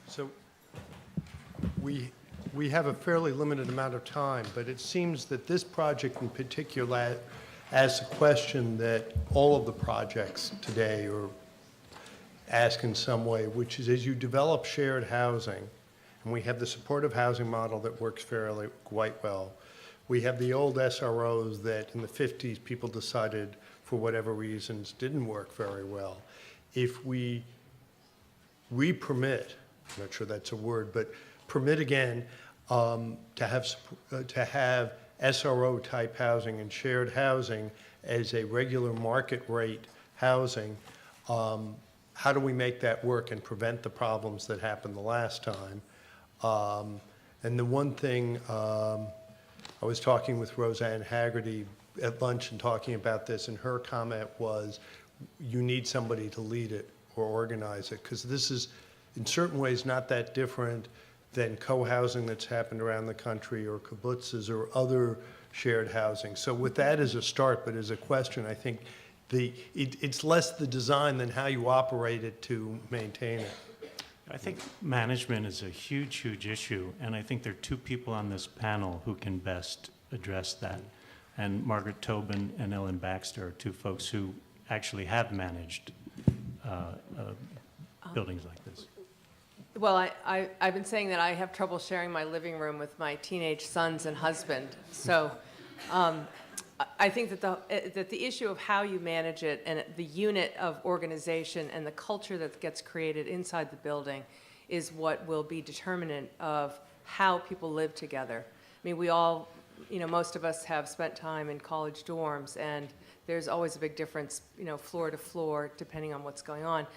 So we have a fairly limited amount of time, but it seems that this project in particular asks a question that all of the projects today are ask in some way, which is as you develop shared housing, and we have the supportive housing model that works fairly quite well. We have the old SROs that in the 50s people decided for whatever reasons didn't work very well. If we re-permit, I'm not sure that's a word, but permit again to have SRO type housing and shared housing as a regular market rate housing, how do we make that work and prevent the problems that happened the last time? And the one thing, I was talking with Roseanne Haggerty at lunch and talking about this, and her comment was, you need somebody to lead it or organize it, because this is, in certain ways, not that different than co-housing that's happened around the country or kibbutzes or other shared housing. So with that as a start, but as a question, I think it's less the design than how you operate it to maintain it. I think management is a huge, huge issue, and I think there are two people on this panel who can best address that. And Margaret Tobin and Ellen Baxter are two folks who actually have managed buildings like this. Well, I've been saying that I have trouble sharing my living room with my teenage sons and husband. So I think that the issue of how you manage it and the unit of organization and the culture that gets created inside the building is what will be determinant of how people live together. I mean, we all, most of us have spent time in college dorms, and there's always a big difference, floor to floor, depending on what's going on.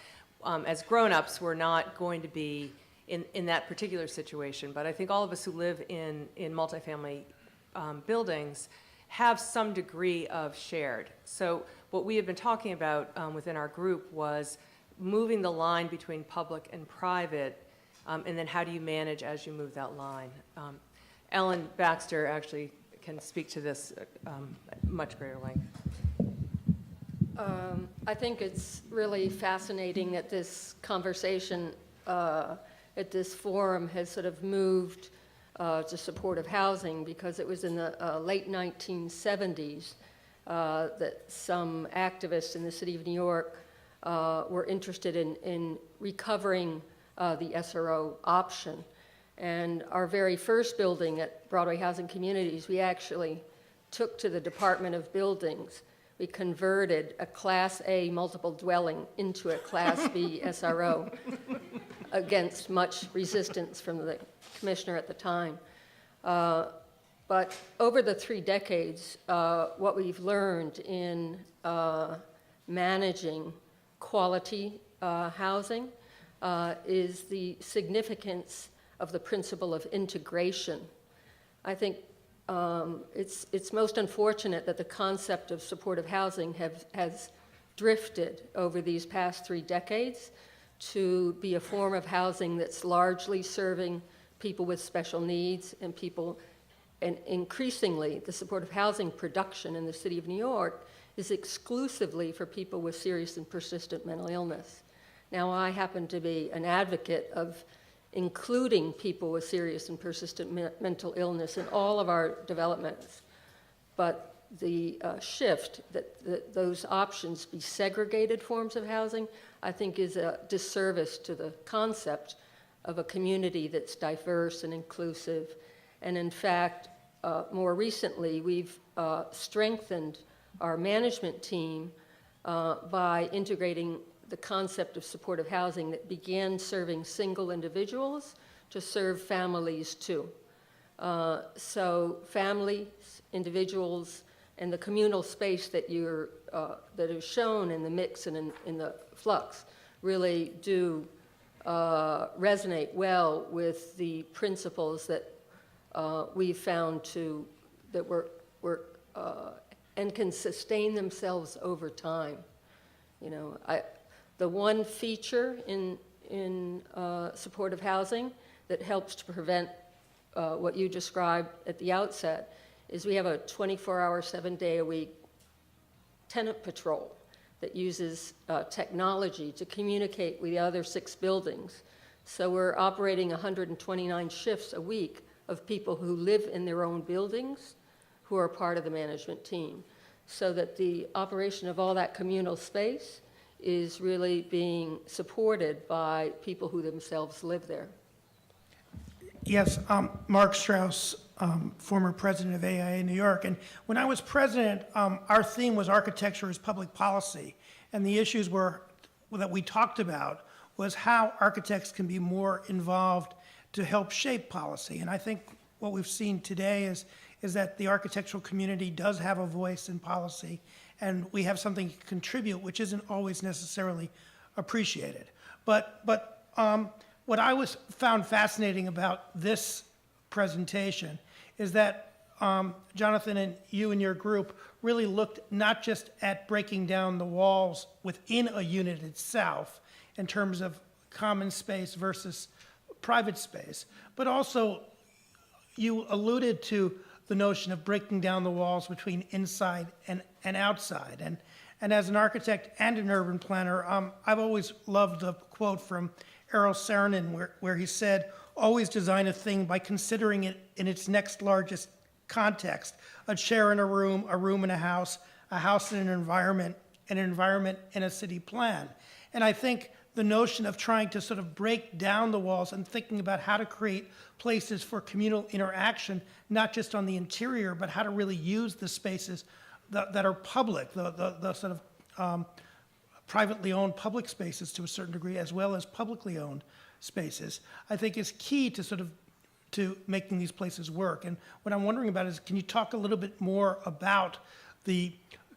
As grown-ups, we're not going to be in that particular situation, but I think all of us who live in multifamily buildings have some degree of shared. So what we have been talking about within our group was moving the line between public and private, and then how do you manage as you move that line. Ellen Baxter actually can speak to this at much greater length. I think it's really fascinating that this conversation at this forum has sort of moved to supportive housing, because it was in the late 1970s that some activists in the city of New York were interested in recovering the SRO option. And our very first building at Broadway Housing Communities, we actually took to the Department of Buildings. We converted a Class A multiple dwelling into a Class B SRO against much resistance from the commissioner at the time. But over the 3 decades, what we've learned in managing quality housing is the significance of the principle of integration. I think it's most unfortunate that the concept of supportive housing has drifted over these past 3 decades to be a form of housing that's largely serving people with special needs and people, and increasingly the supportive housing production in the city of New York is exclusively for people with serious and persistent mental illness. Now, I happen to be an advocate of including people with serious and persistent mental illness in all of our developments. But the shift that those options be segregated forms of housing, I think is a disservice to the concept of a community that's diverse and inclusive. And in fact, more recently, we've strengthened our management team by integrating the concept of supportive housing that began serving single individuals to serve families too. So families, individuals, and the communal space that that is shown in the mix and in the flux really do resonate well with the principles that we've found that work and can sustain themselves over time. The one feature in supportive housing that helps to prevent what you described at the outset is we have a 24-hour, 7-day-a-week tenant patrol that uses technology to communicate with the other 6 buildings So we're operating 129 shifts a week of people who live in their own buildings, who are part of the management team, so that the operation of all that communal space is really being supported by people who themselves live there. Yes, Mark Strauss, former president of AIA New York. And when I was president, our theme was architecture as public policy. And the issues that we talked about was how architects can be more involved to help shape policy. And I think what we've seen today is that the architectural community does have a voice in policy, and we have something to contribute, which isn't always necessarily appreciated. But what I found fascinating about this presentation is that, Jonathan, and you and your group really looked not just at breaking down the walls within a unit itself in terms of common space versus private space, but also you alluded to the notion of breaking down the walls between inside and outside. And as an architect and an urban planner, I've always loved the quote from Errol Saarinen where he said, always design a thing by considering it in its next largest context. A chair in a room in a house in an environment in a city plan. And I think the notion of trying to sort of break down the walls and thinking about how to create places for communal interaction, not just on the interior, but how to really use the spaces that are public, the sort of privately owned public spaces to a certain degree, as well as publicly owned spaces, I think is key to making these places work. And what I'm wondering about is, can you talk a little bit more about the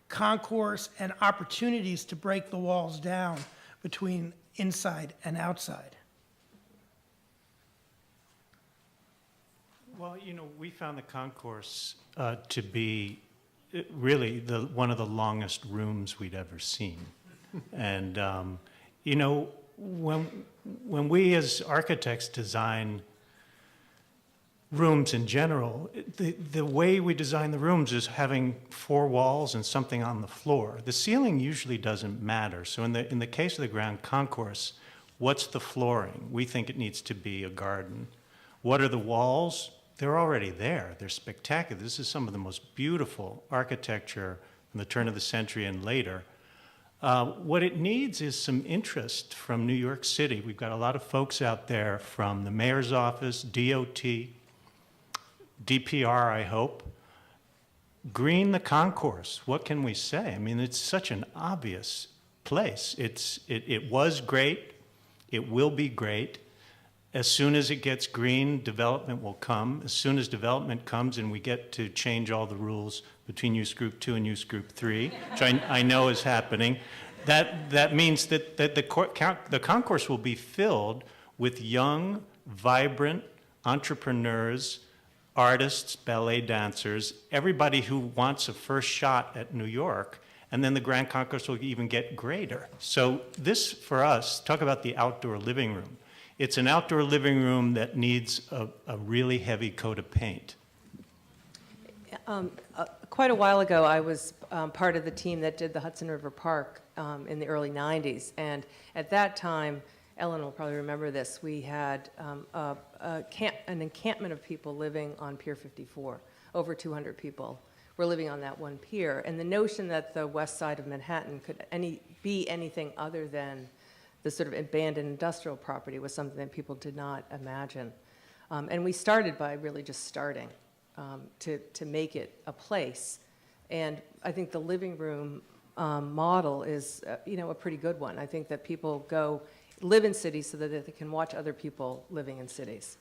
concourse and opportunities to break the walls down between inside and outside? Well, we found the concourse to be really one of the longest rooms we'd ever seen. And, when we as architects design rooms in general, the way we design the rooms is having 4 walls and something on the floor. The ceiling usually doesn't matter. So in the case of the ground concourse, what's the flooring? We think it needs to be a garden. What are the walls? They're already there. They're spectacular. This is some of the most beautiful architecture from the turn of the century and later. What it needs is some interest from New York City. We've got a lot of folks out there from the mayor's office, DOT, DPR, I hope. Green the concourse. What can we say? I mean, it's such an obvious place. It was great. It will be great. As soon as it gets green, development will come. As soon as development comes and we get to change all the rules between use group 2 and use group 3, which I know is happening, that means that the concourse will be filled with young, vibrant entrepreneurs, artists, ballet dancers, everybody who wants a first shot at New York, and then the Grand Concourse will even get greater. So this, for us, talk about the outdoor living room. It's an outdoor living room that needs a really heavy coat of paint. Quite a while ago, I was part of the team that did the Hudson River Park in the early 90s. And at that time, Ellen will probably remember this, we had an encampment of people living on Pier 54. Over 200 people were living on that one pier. And the notion that the west side of Manhattan could be anything other than the sort of abandoned industrial property was something that people did not imagine. And we started by really just starting to make it a place. And I think the living room model is a pretty good one. I think that people live in cities so that they can watch other people living in cities.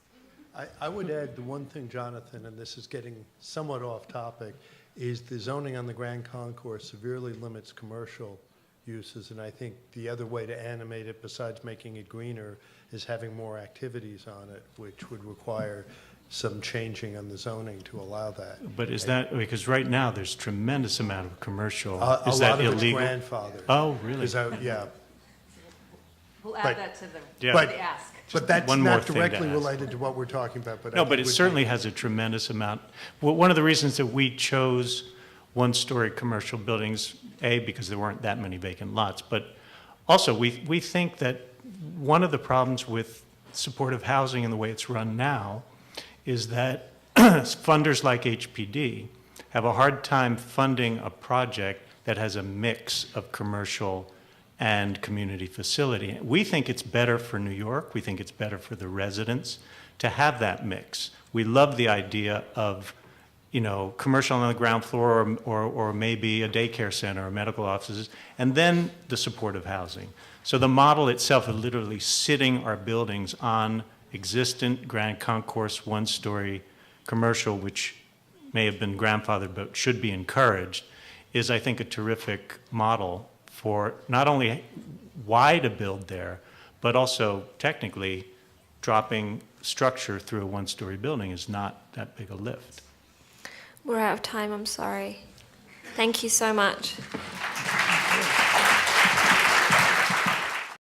I would add the one thing, Jonathan, and this is getting somewhat off topic, is the zoning on the Grand Concourse severely limits commercial uses, and I think the other way to animate it, besides making it greener, is having more activities on it, which would require some changing on the zoning to allow that. But is that, because right now there's tremendous amount of commercial. A Is that lot of illegal? it's grandfathered. Oh, really? Yeah. We'll add But- that to Yeah. the ask. But that's one more not thing to directly ask. related to what we're talking about, but I No, think but it would certainly be- has a tremendous amount. Well, one of the reasons that we chose one-story commercial buildings, A, because there weren't that many vacant lots, but also we think that one of the problems with supportive housing and the way it's run now is that funders like HPD have a hard time funding a project that has a mix of commercial and community facility. We think it's better for New York. We think it's better for the residents to have that mix. We love the idea of, you know, commercial on the ground floor or maybe a daycare center or medical offices, and then the supportive housing. So the model itself is literally sitting our buildings on existent Grand Concourse one-story commercial, which may have been grandfathered but should be encouraged, is I think a terrific model for not only why to build there, but also technically dropping structure through a one-story building is not that big a lift. We're out of time, I'm sorry. Thank you so much.